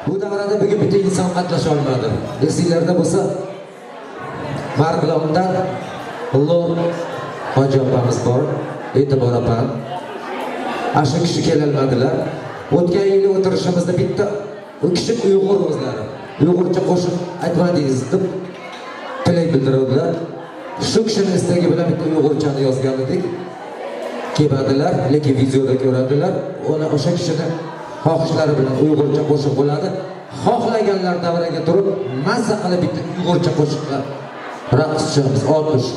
Bu davrada bugun bitta inson qatnasha olmadi. Esinglarda bo'lsa, Marg'ilondan Ulug' hoji opamiz bor, E'tibor opam. Ashu kishi kelolmadilar. O'tgan yili o'tirishimizda bitta u kishi Uyg'ur o'zlari. Uyg'urcha qo'shiq aytmadingiz deb tilak bildirdilar. Shu kishining istagi bilan bitta Uyg'urchani yozgan edik. Kelmadilar, lekin videoda ko'radilar. O'sha kishining xohishlari bilan Uyg'urcha qo'shiq bo'ladi. Xohlaganlar davraga turib, mazza qilib bitta Uyg'urcha qo'shiqqa raqs tushamiz. Olqish.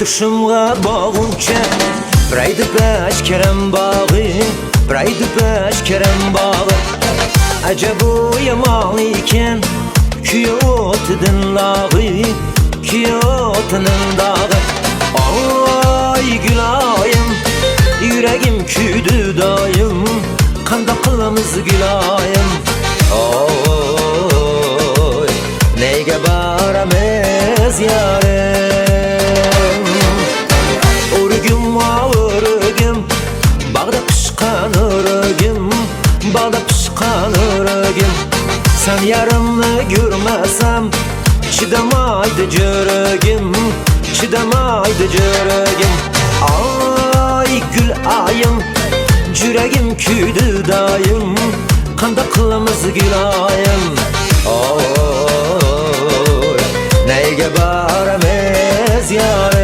Atışımğa bağınca Braydı beş kerem bağı Braydı beş kerem bağı Acaba yaman iken Kiyotudun lağı Kiyotunun dağı Ay gülayım Yüreğim küydü dayım Kanda kılımız gülayım Oy Neyge baramez yarım Bağda pişkan örgüm Sen yarımı görmesem Çıdamaydı cörgüm Çıdamaydı cörgüm Ay gül ayım Cüregim küydü dayım Kanda kılımız gül ayım Oy Neyge baramez yarım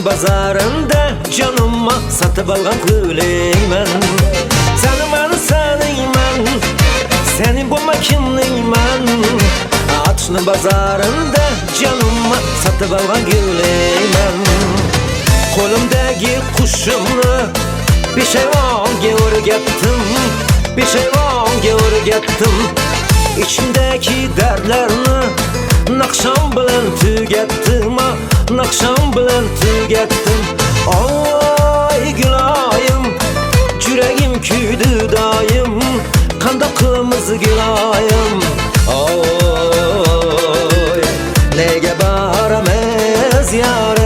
Bazarında canıma satıp algan güleymen Senin bana seneymen Senin bulma kimleymen Açlı bazarında canıma satıp algan güleymen Kolumdaki kuşumlu bir şey vange örgettim Bir şey vange örgettim İçimdeki dertlerini Nakşam bilen tügettim Nakşam bilen tügettim Ay gülayım Yüreğim küydü dayım Kanda kırmızı gülayım Oy Nege baramez yarım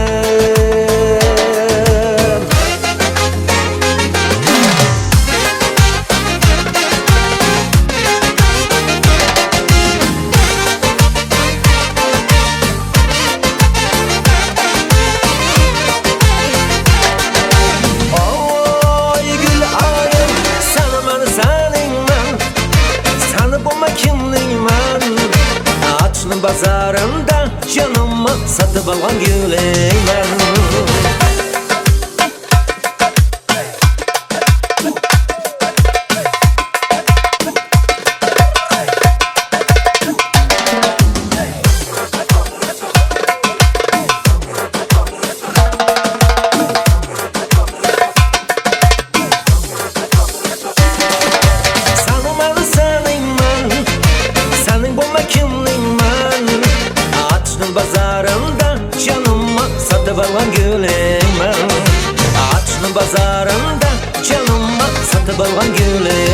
Bazarında canıma satıp algan güleymen Bazarında canıma satıp algan güleymen Açlı bazarında canıma satıp algan güleymen